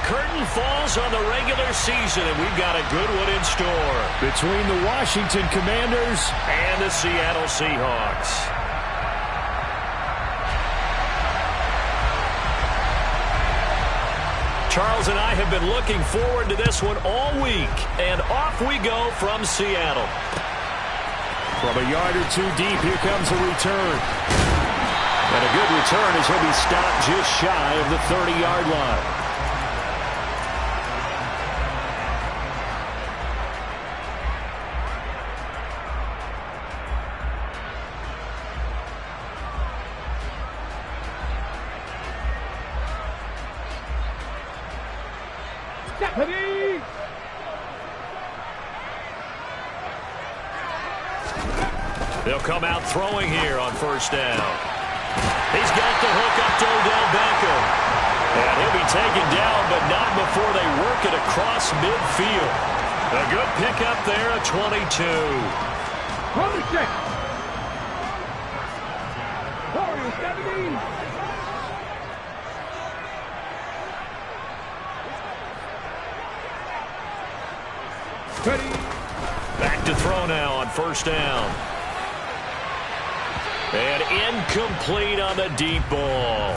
curtain falls on the regular season, and we've got a good one in store between the Washington Commanders and the Seattle Seahawks. Charles and I have been looking forward to this one all week, and off we go from Seattle. From a yard or two deep, here comes a return. And a good return as he'll be stopped just shy of the 30-yard line. They'll come out throwing here on first down. He's got the hook up to Odell Beckham. And he'll be taken down, but not before they work it across midfield. A good pickup there at 22. Back to throw now on first down. And incomplete on the deep ball.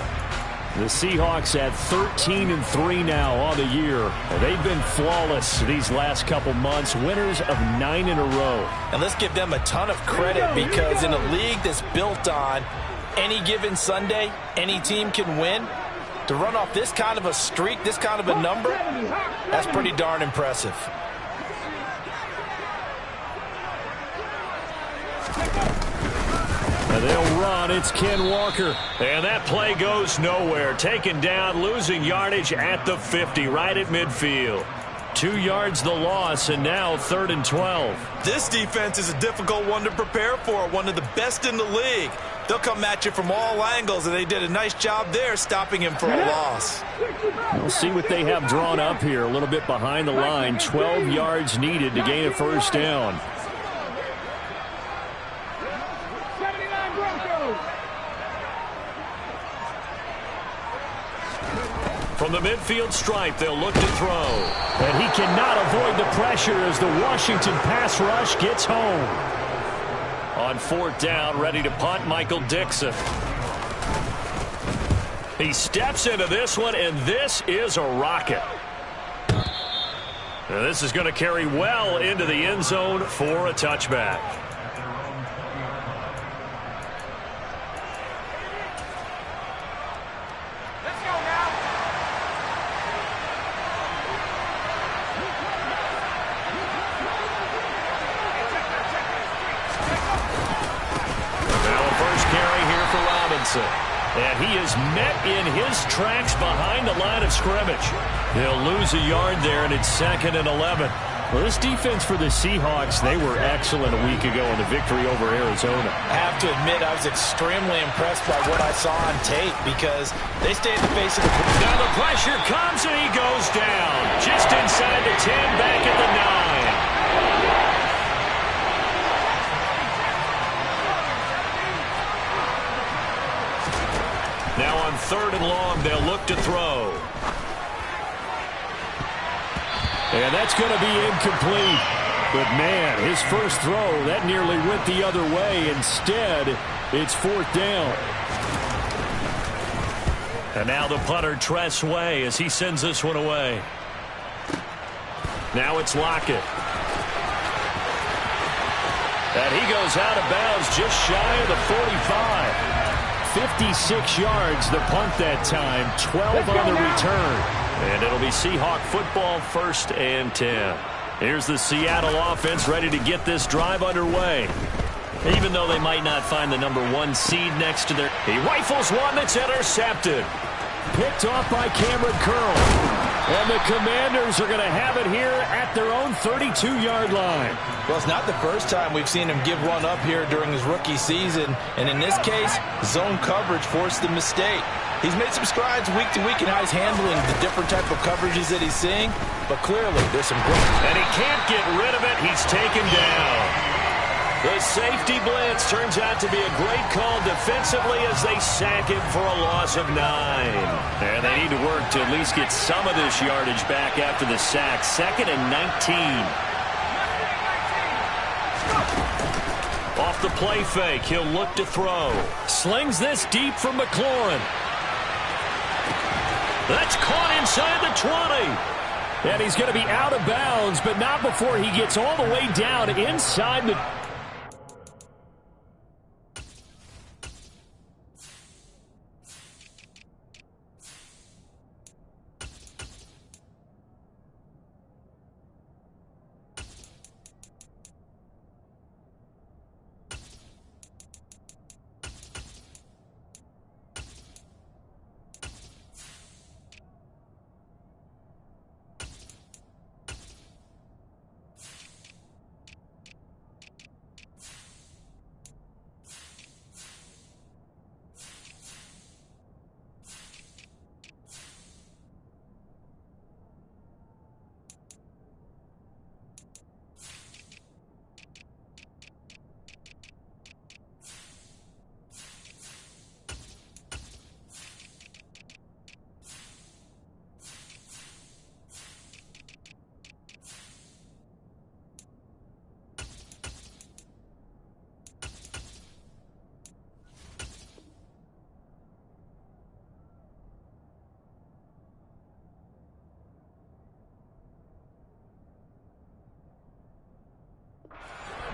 The Seahawks at 13-3 now on the year. They've been flawless these last couple months, winners of 9 in a row. And let's give them a ton of credit because in a league that's built on any given Sunday, any team can win. To run off this kind of a streak, this kind of a number, that's pretty darn impressive. And they'll run. It's Ken Walker. And that play goes nowhere. Taken down, losing yardage at the 50, right at midfield. 2 yards the loss, and now 3rd and 12. This defense is a difficult one to prepare for, one of the best in the league. They'll come at you from all angles, and they did a nice job there stopping him for a loss. We'll see what they have drawn up here. A little bit behind the line. 12 yards needed to gain a first down. From the midfield stripe, they'll look to throw. And he cannot avoid the pressure as the Washington pass rush gets home. On 4th down, ready to punt, Michael Dixon. He steps into this one, and this is a rocket. Now this is going to carry well into the end zone for a touchback. And he is met in his tracks behind the line of scrimmage. He'll lose a yard there, and it's 2nd and 11. Well, this defense for the Seahawks, they were excellent a week ago in the victory over Arizona. I have to admit, I was extremely impressed by what I saw on tape because they stayed in the face of the... Now the pressure comes, and he goes down. Just inside the 10, back at the 9. Now on 3rd and long, they'll look to throw. And that's going to be incomplete. But, man, his first throw, that nearly went the other way. Instead, it's 4th down. And now the punter, Tress Way, as he sends this one away. Now it's Lockett. And he goes out of bounds just shy of the 45. 56 yards the punt that time, 12 on the return. And it'll be Seahawk football, 1st and 10. Here's the Seattle offense ready to get this drive underway. Even though they might not find the #1 seed next to their... He rifles one that's intercepted. Picked off by Cameron Curl. And the Commanders are going to have it here at their own 32-yard line. Well, it's not the first time we've seen him give one up here during his rookie season. And in this case, zone coverage forced the mistake. He's made some strides week to week in how he's handling the different type of coverages that he's seeing. But clearly, there's some growth. And he can't get rid of it. He's taken down. The safety blitz turns out to be a great call defensively as they sack him for a loss of 9. And they need to work to at least get some of this yardage back after the sack. 2nd and 19. Off the play fake, he'll look to throw. Slings this deep from McLaurin. That's caught inside the 20. And he's going to be out of bounds, but not before he gets all the way down inside the...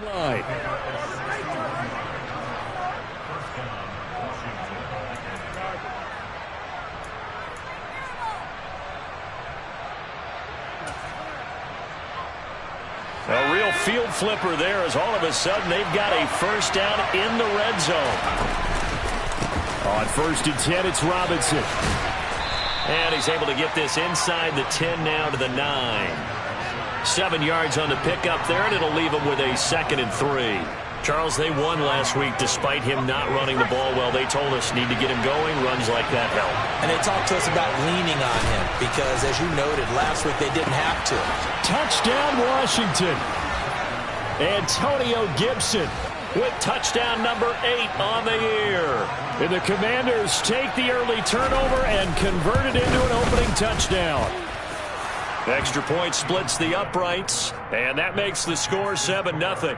Right. A real field flipper there as all of a sudden they've got a first down in the red zone. On 1st and 10, it's Robinson. And he's able to get this inside the 10 now to the 9. 7 yards on the pickup there, and it'll leave him with a 2nd and 3. Charles, they won last week despite him not running the ball well. They told us need to get him going. Runs like that help. And they talked to us about leaning on him because, as you noted, last week they didn't have to. Touchdown, Washington. Antonio Gibson with touchdown number 8 on the year. And the Commanders take the early turnover and convert it into an opening touchdown. Extra point splits the uprights, and that makes the score 7-0.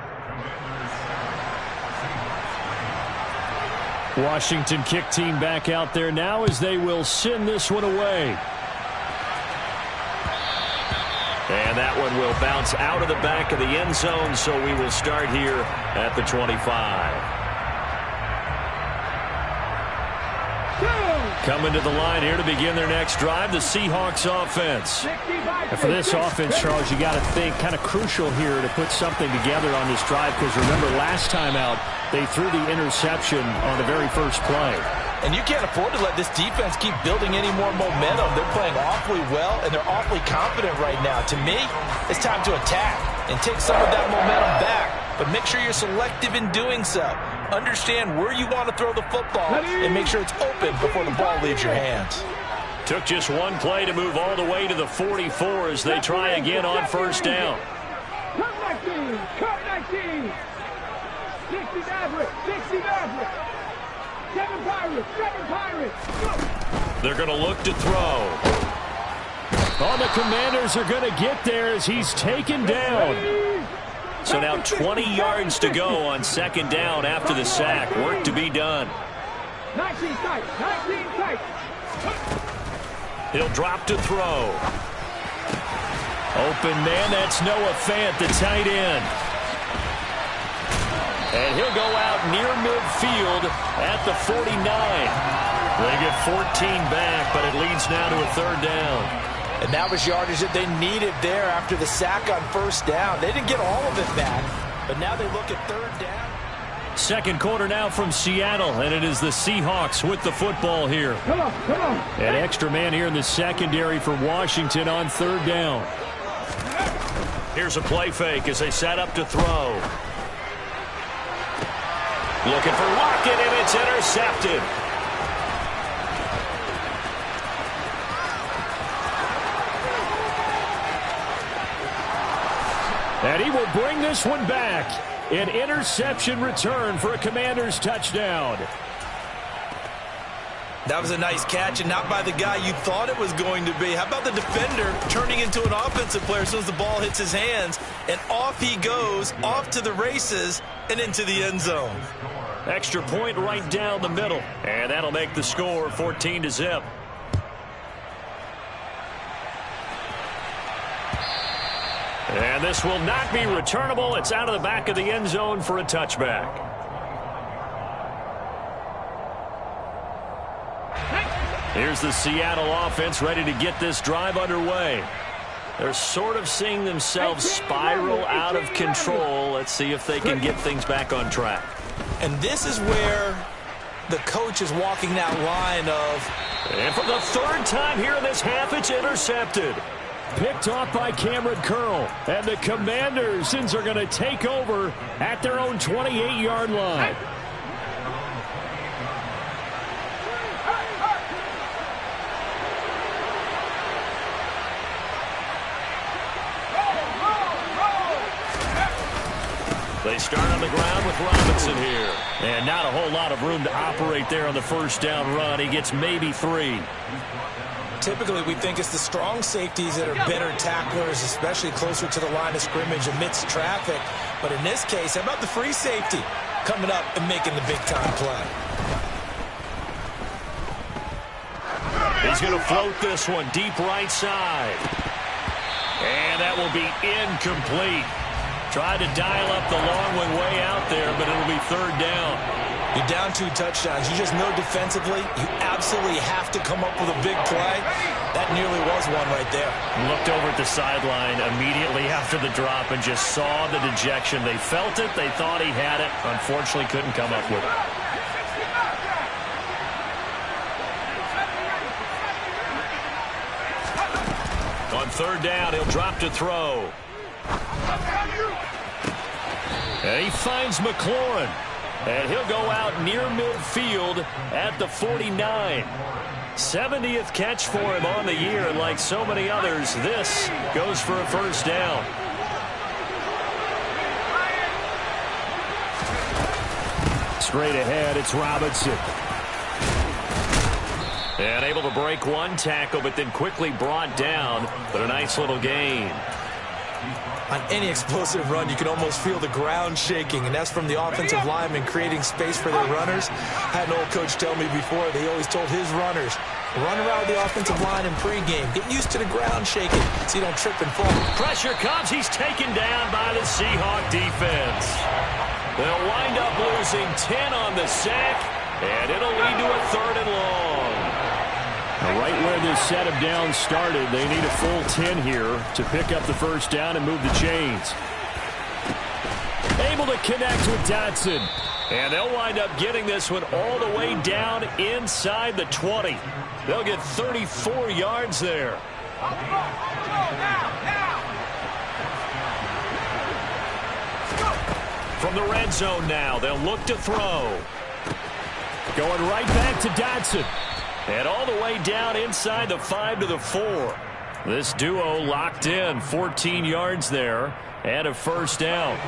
Washington kick team back out there now as they will send this one away. And that one will bounce out of the back of the end zone, so we will start here at the 25. Coming to the line here to begin their next drive, the Seahawks offense. And for this offense, Charles, you got to think kind of crucial here to put something together on this drive because remember last time out they threw the interception on the very first play. And you can't afford to let this defense keep building any more momentum. They're playing awfully well, and they're awfully confident right now. To me, it's time to attack and take some of that momentum back. But make sure you're selective in doing so. Understand where you want to throw the football and make sure it's open before the ball leaves your hands. Took just one play to move all the way to the 44 as they try again on first down. They're going to look to throw. Oh, the Commanders are going to get there as he's taken down. So now 20 yards to go on 2nd down after the sack. Work to be done. 19 tight. He'll drop to throw. Open man, that's Noah Fant, the tight end. And he'll go out near midfield at the 49. They get 14 back, but it leads now to a 3rd down. And that was yardage that they needed there after the sack on 1st down. They didn't get all of it back, but now they look at 3rd down. Second quarter now from Seattle, and it is the Seahawks with the football here. Come on. An extra man here in the secondary for Washington on 3rd down. Here's a play fake as they set up to throw. Looking for Lockett, and it's intercepted. And he will bring this one back. An interception return for a Commanders touchdown. That was a nice catch, and not by the guy you thought it was going to be. How about the defender turning into an offensive player as soon as the ball hits his hands, and off he goes, off to the races, and into the end zone. Extra point right down the middle, and that'll make the score 14-0. And this will not be returnable. It's out of the back of the end zone for a touchback. Here's the Seattle offense ready to get this drive underway. They're sort of seeing themselves spiral out of control. Let's see if they can get things back on track. And this is where the coach is walking that line of... And for the third time here in this half, it's intercepted. Picked off by Cameron Curl. And the Commanders are going to take over at their own 28-yard line. They start on the ground with Robinson here. And not a whole lot of room to operate there on the first down run. He gets maybe 3. Typically, we think it's the strong safeties that are better tacklers, especially closer to the line of scrimmage amidst traffic. But in this case, how about the free safety coming up and making the big-time play? He's going to float this one deep right side. And that will be incomplete. Tried to dial up the long one way out there, but it'll be third down. You're down 2 touchdowns. You just know defensively you absolutely have to come up with a big play. That nearly was one right there. Looked over at the sideline immediately after the drop and just saw the dejection. They felt it. They thought he had it. Unfortunately, couldn't come up with it. On third down, he'll drop to throw. And he finds McLaurin. And he'll go out near midfield at the 49. 70th catch for him on the year. And like so many others, this goes for a first down. Straight ahead, it's Robinson. And able to break one tackle, but then quickly brought down. But a nice little gain. On any explosive run, you can almost feel the ground shaking, and that's from the offensive linemen creating space for their runners. I had an old coach tell me before, they always told his runners, run around the offensive line in pregame. Get used to the ground shaking so you don't trip and fall. Pressure comes. He's taken down by the Seahawk defense. They'll wind up losing 10 on the sack, and it'll lead to a third and long. Right where this set of downs started, they need a full 10 here to pick up the first down and move the chains. Able to connect with Dotson. And they'll wind up getting this one all the way down inside the 20. They'll get 34 yards there. From the red zone now, they'll look to throw. Going right back to Dotson. And all the way down inside the 5 to the 4. This duo locked in, 14 yards there, and a first down.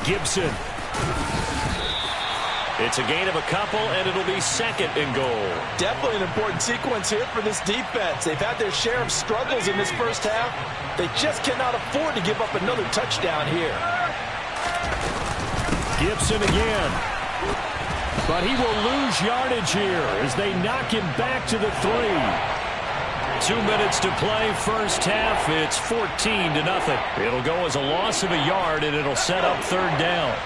Gibson. It's a gain of a couple, and it'll be second and goal. Definitely an important sequence here for this defense. They've had their share of struggles in this first half. They just cannot afford to give up another touchdown here. Gibson again. But he will lose yardage here as they knock him back to the 3. 2 minutes to play first half. It's 14-0. It'll go as a loss of a yard, and it'll set up third down.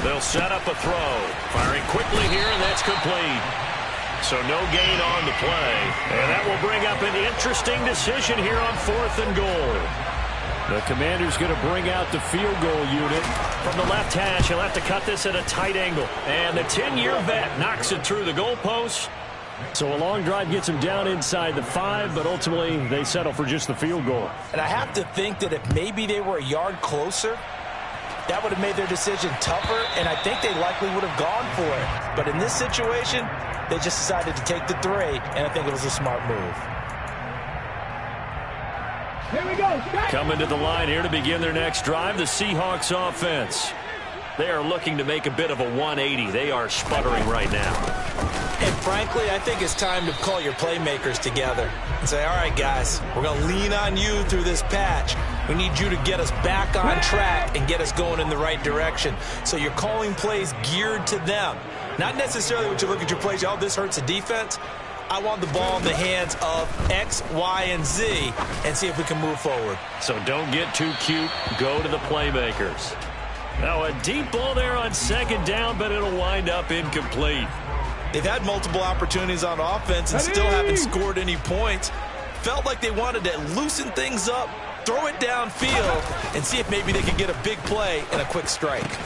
They'll set up a throw. Firing quickly here, and that's complete. So no gain on the play. And that will bring up an interesting decision here on 4th and goal. The Commander's going to bring out the field goal unit. From the left hash, he'll have to cut this at a tight angle. And the 10-year vet knocks it through the goalpost. So a long drive gets him down inside the 5, but ultimately they settle for just the field goal. And I have to think that if maybe they were a yard closer, that would have made their decision tougher, and I think they likely would have gone for it. But in this situation, They just decided to take the 3, and I think it was a smart move. Here we go. Coming to the line here to begin their next drive, the Seahawks offense. They are looking to make a bit of a 180. They are sputtering right now. And frankly, I think it's time to call your playmakers together and say, all right, guys, we're going to lean on you through this patch. We need you to get us back on track and get us going in the right direction. So you're calling plays geared to them. Not necessarily what you look at your plays, oh, this hurts the defense. I want the ball in the hands of X, Y, and Z and see if we can move forward. So don't get too cute. Go to the playmakers. Now a deep ball there on second down, but it'll wind up incomplete. They've had multiple opportunities on offense and still haven't scored any points. Felt like they wanted to loosen things up, throw it downfield, and see if maybe they could get a big play and a quick strike.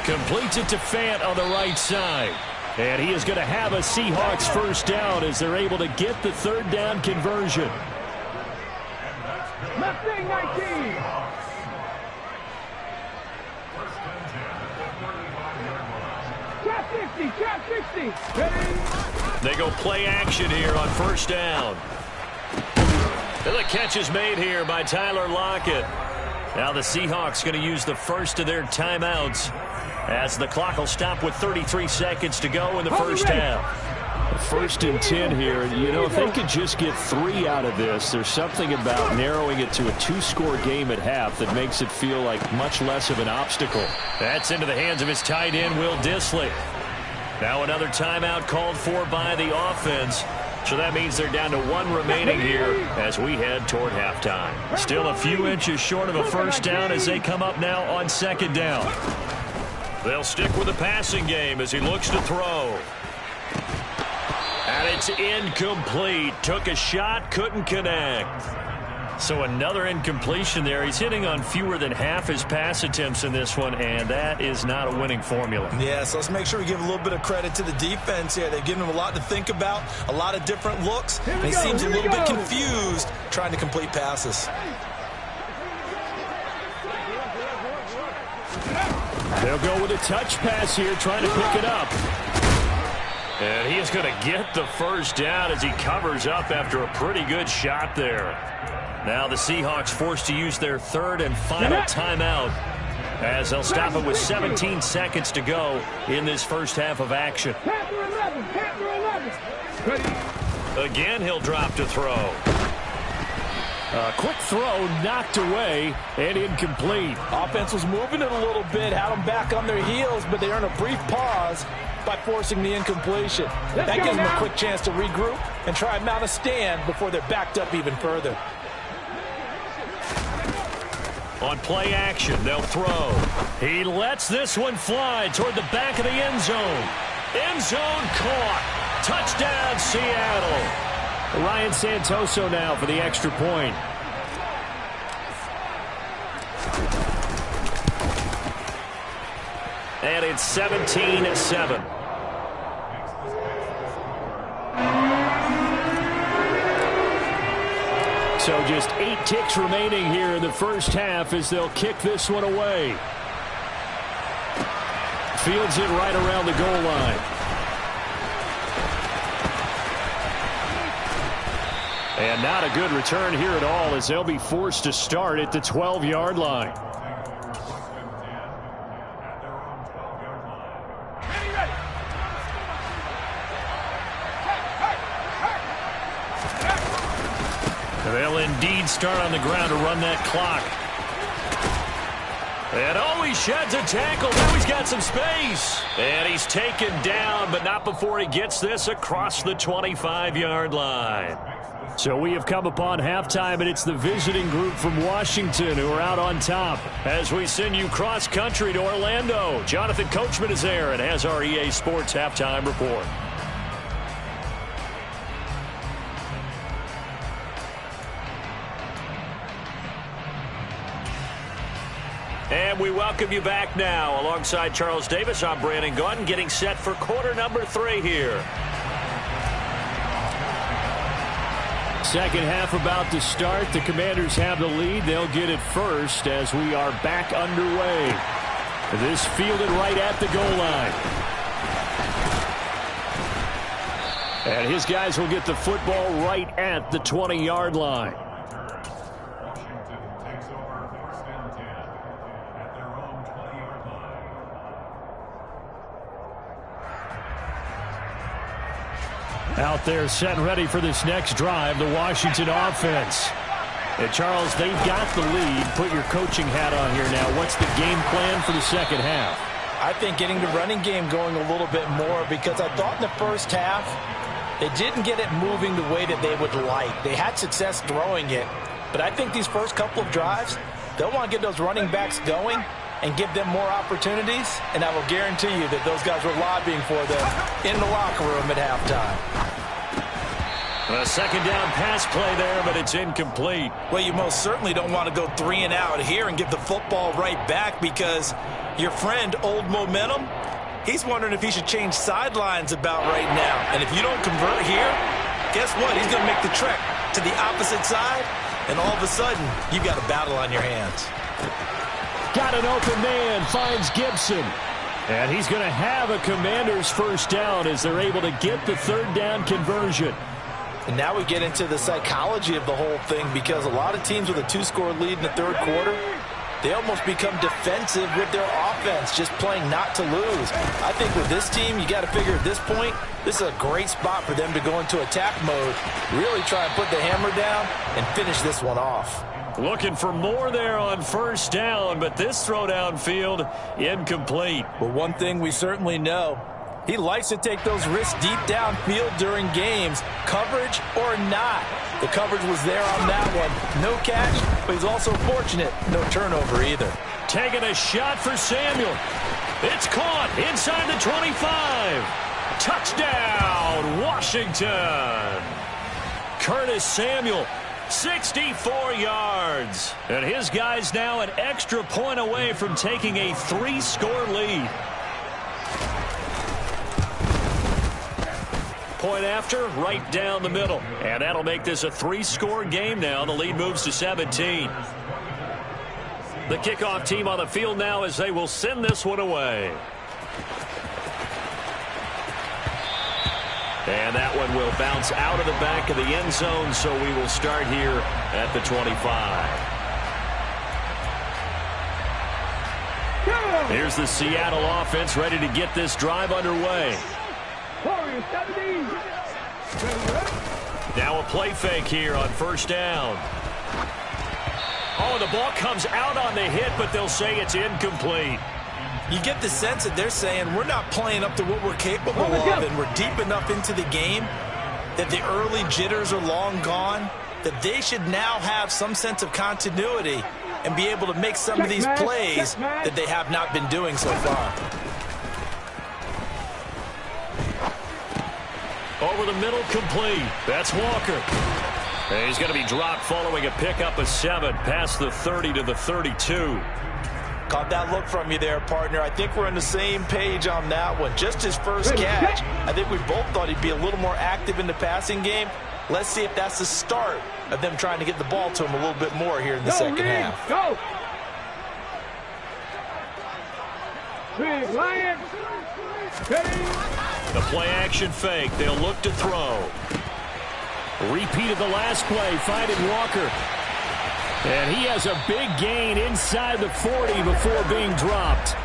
Completes it to Fant on the right side. And he is going to have a Seahawks first down as they're able to get the third down conversion. Left wing 19. Trap 60, trap 60. Ready? They go play action here on first down. And the catch is made here by Tyler Lockett. Now the Seahawks going to use the first of their timeouts as the clock will stop with 33 seconds to go in the first half. 1st and 10 here. You know, if they could just get 3 out of this, there's something about narrowing it to a 2-score game at half that makes it feel like much less of an obstacle. That's into the hands of his tight end, Will Dissly. Now another timeout called for by the offense. So that means they're down to 1 remaining here as we head toward halftime. Still a few inches short of a first down as they come up now on second down. They'll stick with the passing game as he looks to throw. And it's incomplete. Took a shot, couldn't connect. So another incompletion there. He's hitting on fewer than half his pass attempts in this one, and that is not a winning formula. Yeah, so let's make sure we give a little bit of credit to the defense here. They've given him a lot to think about, a lot of different looks, and he seems a little bit confused trying to complete passes. They'll go with a touch pass here, trying to pick it up. And he is going to get the first down as he covers up after a pretty good shot there. Now the Seahawks forced to use their third and final timeout as they'll stop it with 17 seconds to go in this first half of action. Again, he'll drop to throw. A quick throw knocked away and incomplete. Offense was moving it a little bit, had them back on their heels, but they earned a brief pause by forcing the incompletion. That gives them a quick chance to regroup and try and mount a stand before they're backed up even further. On play action, they'll throw. He lets this one fly toward the back of the end zone. End zone caught. Touchdown, Seattle. Ryan Santoso now for the extra point. And it's 17-7. So just 8 ticks remaining here in the first half as they'll kick this one away. Fields it right around the goal line. And not a good return here at all as they'll be forced to start at the 12-yard line. They'll indeed start on the ground to run that clock. And oh, he sheds a tackle. Now he's got some space. And he's taken down, but not before he gets this across the 25-yard line. So we have come upon halftime, and it's the visiting group from Washington who are out on top. As we send you cross-country to Orlando, Jonathan Coachman is there and has our EA Sports halftime report. And we welcome you back now. Alongside Charles Davis, I'm Brandon Gaudin, getting set for quarter number 3 here. Second half about to start. The Commanders have the lead. They'll get it first as we are back underway. This fielded right at the goal line. And his guys will get the football right at the 20-yard line. Out there set and ready for this next drive, the Washington offense. And Charles, they've got the lead. Put your coaching hat on here now. What's the game plan for the second half? I think getting the running game going a little bit more, because I thought in the first half they didn't get it moving the way that they would like. They had success throwing it, but I think these first couple of drives, they'll want to get those running backs going and give them more opportunities, and I will guarantee you that those guys were lobbying for them in the locker room at halftime. A second down pass play there, but it's incomplete. Well, you most certainly don't want to go 3 and out here and give the football right back, because your friend, Old Momentum, he's wondering if he should change sidelines about right now. And if you don't convert here, guess what? He's going to make the trek to the opposite side, and all of a sudden, you've got a battle on your hands. Got an open man, finds Gibson. And he's going to have a Commander's first down as they're able to get the third down conversion. And now we get into the psychology of the whole thing, because a lot of teams with a 2-score lead in the third quarter, they almost become defensive with their offense, just playing not to lose. I think with this team, you got to figure at this point, this is a great spot for them to go into attack mode, really try and put the hammer down and finish this one off. Looking for more there on first down, but this throw downfield incomplete. Well, one thing we certainly know, he likes to take those risks deep downfield during games, coverage or not. The coverage was there on that one. No catch, but he's also fortunate. No turnover either. Taking a shot for Samuel. It's caught inside the 25. Touchdown, Washington. Curtis Samuel, 64 yards. And his guys now an extra point away from taking a 3-score lead. Point after, right down the middle. And that'll make this a 3-score game now. The lead moves to 17. The kickoff team on the field now as they will send this one away. And that one will bounce out of the back of the end zone, so we will start here at the 25. Here's the Seattle offense ready to get this drive underway. Now a play fake here on first down. Oh, the ball comes out on the hit, but they'll say it's incomplete. You get the sense that they're saying we're not playing up to what we're capable of, and we're deep enough into the game that the early jitters are long gone, that they should now have some sense of continuity and be able to make some of these plays that they have not been doing so far. Over the middle, complete. That's Walker. And he's going to be dropped following a pickup of 7 past the 30 to the 32. Caught that look from you there, partner. I think we're on the same page on that one. Just his first catch. I think we both thought he'd be a little more active in the passing game. Let's see if that's the start of them trying to get the ball to him a little bit more here in the second half. Go! Big Lion! The play-action fake. They'll look to throw. Repeat of the last play, finding Walker. And he has a big gain inside the 40 before being dropped.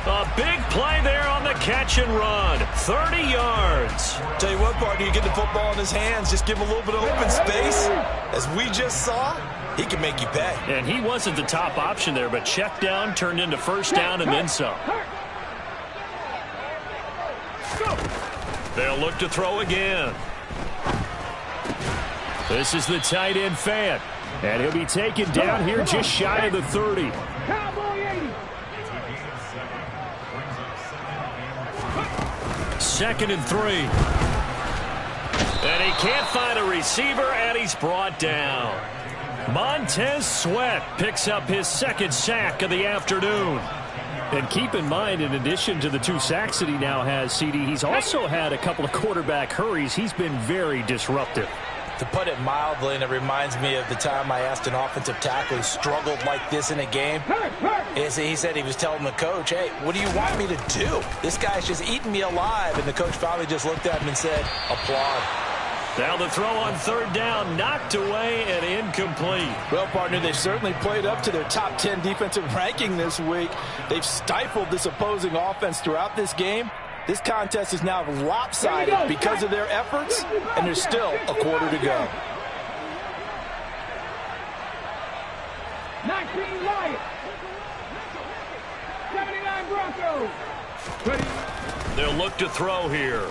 A big play there on the catch and run. 30 yards. Tell you what, partner, you get the football in his hands, just give him a little bit of open space. As we just saw, he can make you pay. And he wasn't the top option there, but check down turned into first down and then some. They'll look to throw again. This is the tight end Fant. And he'll be taken down here just shy of the 30. Second and 3. And he can't find a receiver, and he's brought down. Montez Sweat picks up his second sack of the afternoon. And keep in mind, in addition to the 2 sacks that he now has, CD, he's also had a couple of quarterback hurries. He's been very disruptive. To put it mildly, and it reminds me of the time I asked an offensive tackle who struggled like this in a game. He said he was telling the coach, hey, what do you want me to do? This guy's just eating me alive. And the coach finally just looked at him and said, applaud. Now the throw on third down, knocked away and incomplete. Well, partner, they've certainly played up to their top 10 defensive ranking this week. They've stifled this opposing offense throughout this game. This contest is now lopsided because of their efforts, and there's still a quarter to go. 19 Lions. 79 Broncos. They'll look to throw here.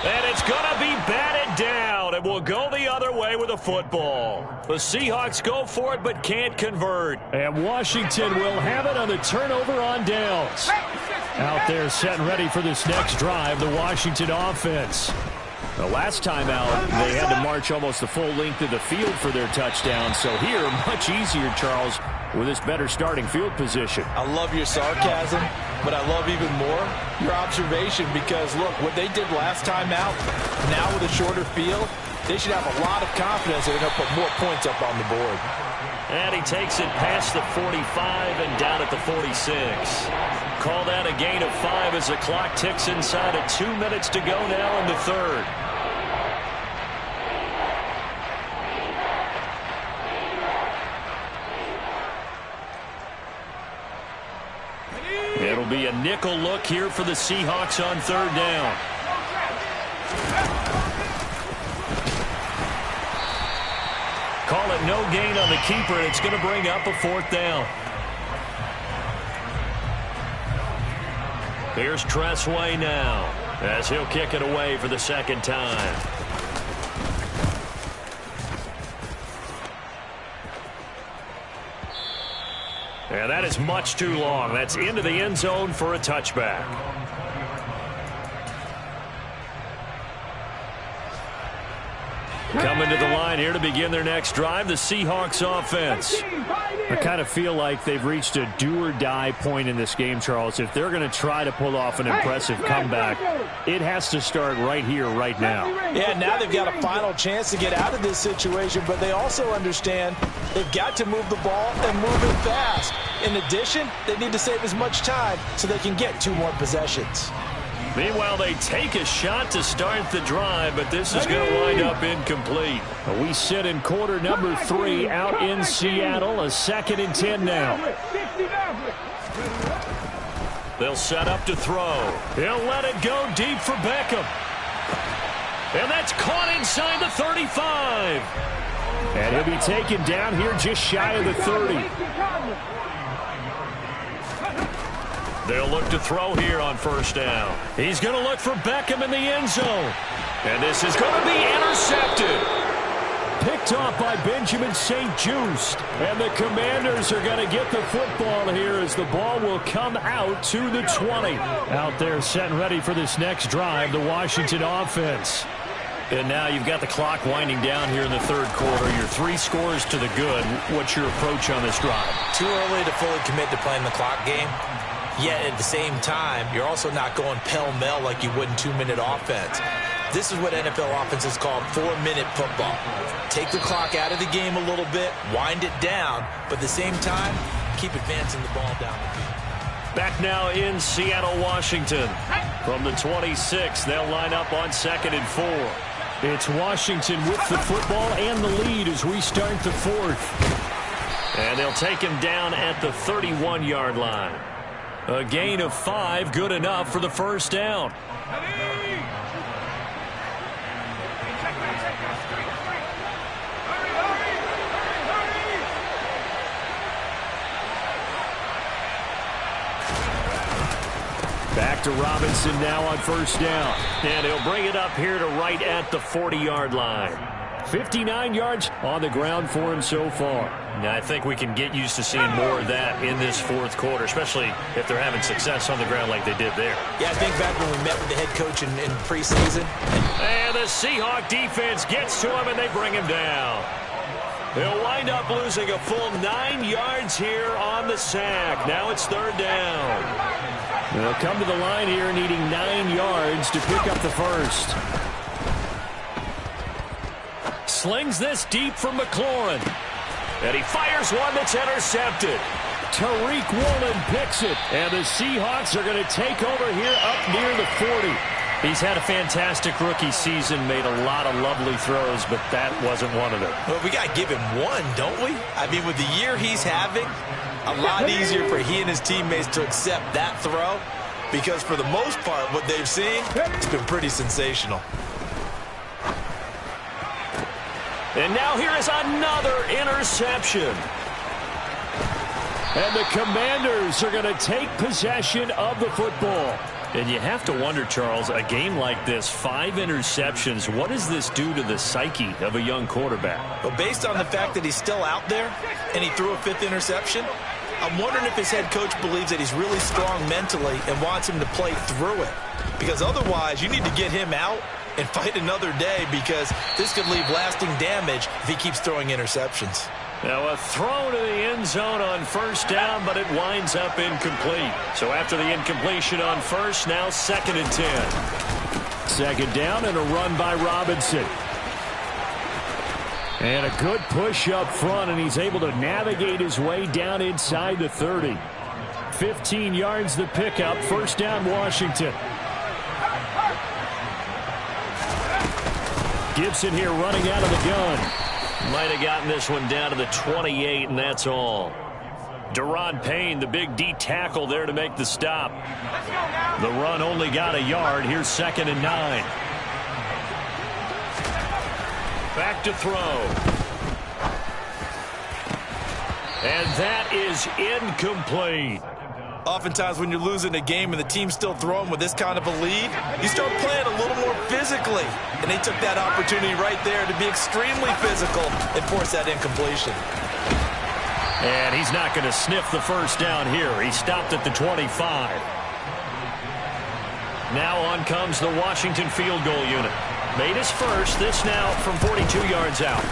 And it's going to be batted down. It will go the other way with the football. The Seahawks go for it but can't convert. And Washington will have it on the turnover on downs. Out there set and ready for this next drive, the Washington offense. The last time out, they had to march almost the full length of the field for their touchdown. So here, much easier, Charles, with this better starting field position. I love your sarcasm, but I love even more your observation because, look, what they did last time out, now with a shorter field, they should have a lot of confidence that they're going to put more points up on the board. And he takes it past the 45 and down at the 46. Call that a gain of 5 as the clock ticks inside of 2 minutes to go now in the third. It'll be a nickel look here for the Seahawks on third down. Call it no gain on the keeper, and it's going to bring up a fourth down. Here's Tressway now as he'll kick it away for the second time. And that is much too long. That's into the end zone for a touchback. Coming to the line here to begin their next drive, the Seahawks offense. I kind of feel like they've reached a do-or-die point in this game, Charles. If they're going to try to pull off an impressive comeback, it has to start right here, right now. Yeah, now they've got a final chance to get out of this situation, but they also understand they've got to move the ball and move it fast. In addition, they need to save as much time so they can get 2 more possessions. Meanwhile, they take a shot to start the drive, but this is going to wind up incomplete. We sit in quarter number 3 out in Seattle, a 2nd and 10 now. They'll set up to throw. He'll let it go deep for Beckham. And that's caught inside the 35. And he'll be taken down here just shy of the 30. They'll look to throw here on first down. He's going to look for Beckham in the end zone. And this is going to be intercepted. Picked off by Benjamin St-Juste. And the Commanders are going to get the football here as the ball will come out to the 20. Out there set and ready for this next drive, the Washington offense. And now you've got the clock winding down here in the third quarter. You're 3 scores to the good. What's your approach on this drive? Too early to fully commit to playing the clock game. Yet at the same time, you're also not going pell-mell like you would in 2-minute offense. This is what NFL offenses call 4-minute football. Take the clock out of the game a little bit, wind it down, but at the same time, keep advancing the ball down the field. Back now in Seattle, Washington. From the 26, they'll line up on 2nd and 4. It's Washington with the football and the lead as we start the 4th. And they'll take him down at the 31-yard line. A gain of 5, good enough for the first down. Back to Robinson now on first down. And he'll bring it up here to right at the 40-yard line. 59 yards on the ground for him so far. Now, I think we can get used to seeing more of that in this fourth quarter, especially if they're having success on the ground like they did there. Yeah, I think back when we met with the head coach in preseason. And the Seahawk defense gets to him, and they bring him down. They'll wind up losing a full 9 yards here on the sack. Now it's third down. They'll come to the line here needing 9 yards to pick up the first. Slings this deep for McLaurin. And he fires one that's intercepted. Tariq Woolen picks it. And the Seahawks are going to take over here up near the 40. He's had a fantastic rookie season, made a lot of lovely throws, but that wasn't one of them. Well, we got to give him one, don't we? I mean, with the year he's having, a lot easier for he and his teammates to accept that throw, because for the most part, what they've seen, it's been pretty sensational. And now here is another interception. And the Commanders are going to take possession of the football. And you have to wonder, Charles, a game like this, 5 interceptions, what does this do to the psyche of a young quarterback? But based on the fact that he's still out there and he threw a 5th interception, I'm wondering if his head coach believes that he's really strong mentally and wants him to play through it. Because otherwise, you need to get him out and fight another day, because this could leave lasting damage if he keeps throwing interceptions. Now a throw to the end zone on first down, but it winds up incomplete. So after the incompletion on first, now 2nd and 10. Second down and a run by Robinson. And a good push up front, and he's able to navigate his way down inside the 30. 15 yards the pickup. First down, Washington. Gibson here running out of the gun. Might have gotten this one down to the 28, and that's all. Deron Payne, the big D tackle there to make the stop. The run only got a yard. Here's 2nd and 9. Back to throw. And that is incomplete. Oftentimes when you're losing a game and the team's still throwing with this kind of a lead, you start playing a little more physically. And they took that opportunity right there to be extremely physical and force that incompletion. And he's not going to sniff the first down here. He stopped at the 25. Now on comes the Washington field goal unit. Made his first, this now from 42 yards out.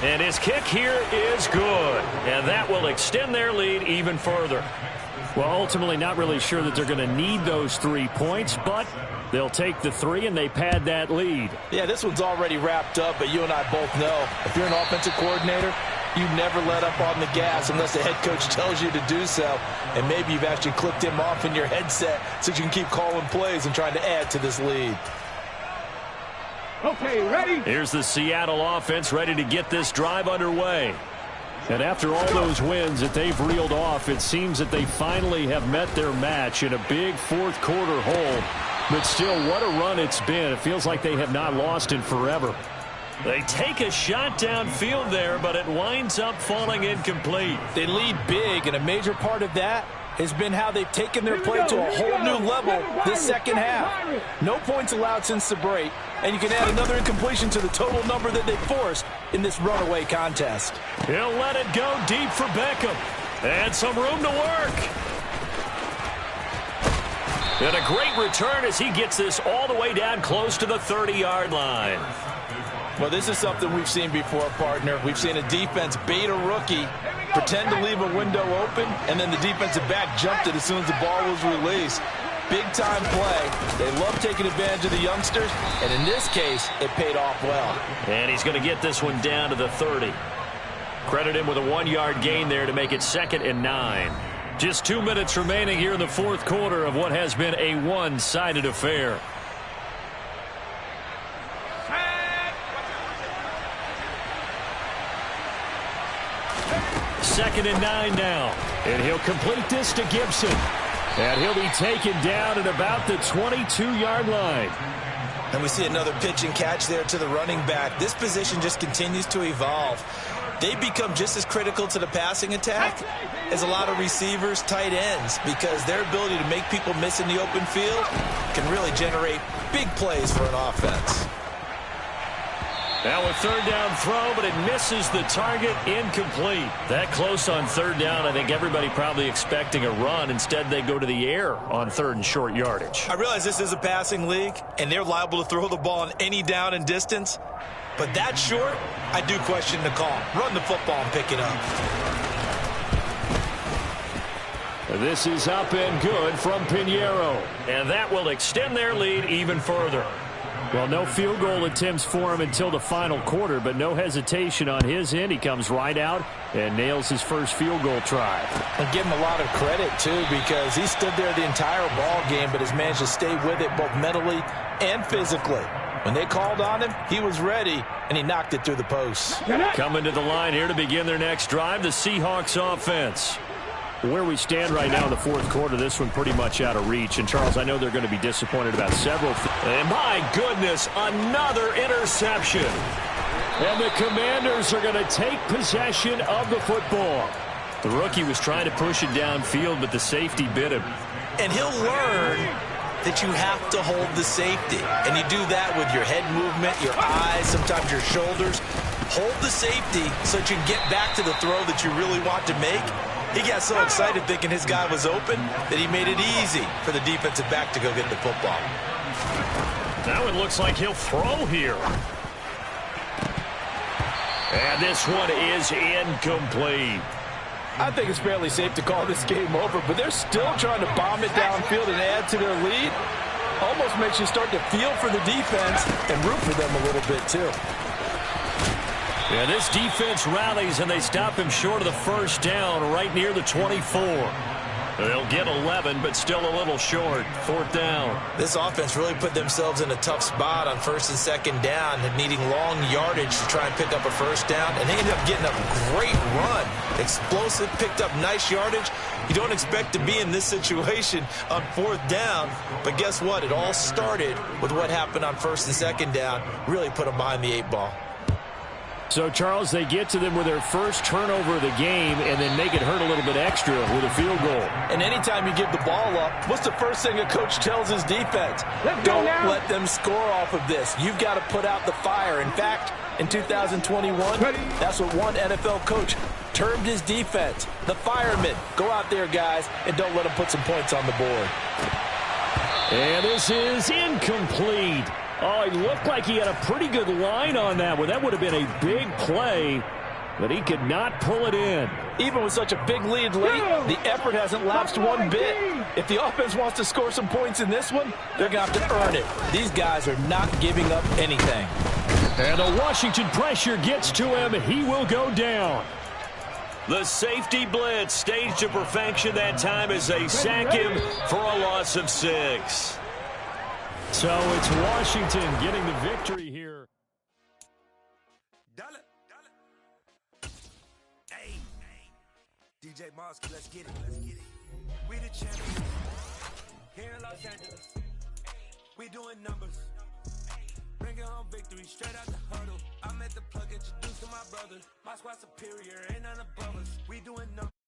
And his kick here is good. And that will extend their lead even further. Well, ultimately not really sure that they're going to need those 3 points, but they'll take the 3 and they pad that lead. Yeah, this one's already wrapped up, but you and I both know if you're an offensive coordinator, you never let up on the gas unless the head coach tells you to do so. And maybe you've actually clicked him off in your headset so you can keep calling plays and trying to add to this lead. Okay, ready? Here's the Seattle offense ready to get this drive underway. And after all those wins that they've reeled off, it seems that they finally have met their match in a big fourth quarter hole. But still, what a run it's been. It feels like they have not lost in forever. They take a shot downfield there, but it winds up falling incomplete. They lead big, and a major part of that has been how they've taken their play to a whole new level this second half. No points allowed since the break, and you can add another incompletion to the total number that they forced in this runaway contest. He'll let it go deep for Beckham. And some room to work. And a great return as he gets this all the way down close to the 30-yard line. Well, this is something we've seen before, partner. We've seen a defense bait a rookie, pretend to leave a window open, and then the defensive back jumped it as soon as the ball was released. Big-time play. They love taking advantage of the youngsters, and in this case, it paid off well. And he's going to get this one down to the 30. Credit him with a 1-yard gain there to make it 2nd and 9. Just 2 minutes remaining here in the fourth quarter of what has been a one-sided affair. Second and 9 now. And he'll complete this to Gibson. And he'll be taken down at about the 22-yard line. And we see another pitch and catch there to the running back. This position just continues to evolve. They become just as critical to the passing attack as a lot of receivers, tight ends, because their ability to make people miss in the open field can really generate big plays for an offense. Now a third down throw, but it misses the target, incomplete. That close on third down, I think everybody probably expecting a run. Instead, they go to the air on 3rd and short yardage. I realize this is a passing league, and they're liable to throw the ball on any down and distance. But that short, I do question the call. Run the football and pick it up. This is up and good from Pinheiro. And that will extend their lead even further. Well, no field goal attempts for him until the final quarter, but no hesitation on his end. He comes right out and nails his first field goal try. And give him a lot of credit, too, because he stood there the entire ball game, but has managed to stay with it both mentally and physically. When they called on him, he was ready, and he knocked it through the post. Coming to the line here to begin their next drive, the Seahawks offense. Where we stand right now in the fourth quarter, this one pretty much out of reach. And, Charles, I know they're going to be disappointed about several things. And my goodness, another interception. And the Commanders are going to take possession of the football. The rookie was trying to push it downfield, but the safety bit him. And he'll learn that you have to hold the safety. And you do that with your head movement, your eyes, sometimes your shoulders. Hold the safety so that you can get back to the throw that you really want to make. He got so excited thinking his guy was open that he made it easy for the defensive back to go get the football. Now it looks like he'll throw here. And this one is incomplete. I think it's fairly safe to call this game over, but they're still trying to bomb it downfield and add to their lead. Almost makes you start to feel for the defense and root for them a little bit, too. Yeah, this defense rallies, and they stop him short of the first down right near the 24. They'll get 11, but still a little short. Fourth down. This offense really put themselves in a tough spot on first and second down, and needing long yardage to try and pick up a first down, and they ended up getting a great run. Explosive, picked up nice yardage. You don't expect to be in this situation on fourth down, but guess what? It all started with what happened on first and second down. Really put them behind the 8-ball. So, Charles, they get to them with their first turnover of the game and then make it hurt a little bit extra with a field goal. And anytime you give the ball up, what's the first thing a coach tells his defense? Don't let them score off of this. You've got to put out the fire. In fact, in 2021, that's what one NFL coach termed his defense. The firemen. Go out there, guys, and don't let them put some points on the board. And this is incomplete. Oh, he looked like he had a pretty good line on that one. That would have been a big play, but he could not pull it in. Even with such a big lead late, the effort hasn't lapsed one bit. If the offense wants to score some points in this one, they're going to have to earn it. These guys are not giving up anything. And the Washington pressure gets to him. He will go down. The safety blitz staged to perfection that time as they sack him for a loss of 6. So it's Washington getting the victory here. Hey, DJ Mosky, let's get it. We the champions here in Los Angeles. We doing numbers. Bringing home victory straight out the huddle. I'm at the plug, introducing my brothers. My squad superior, ain't none above us. We doing numbers.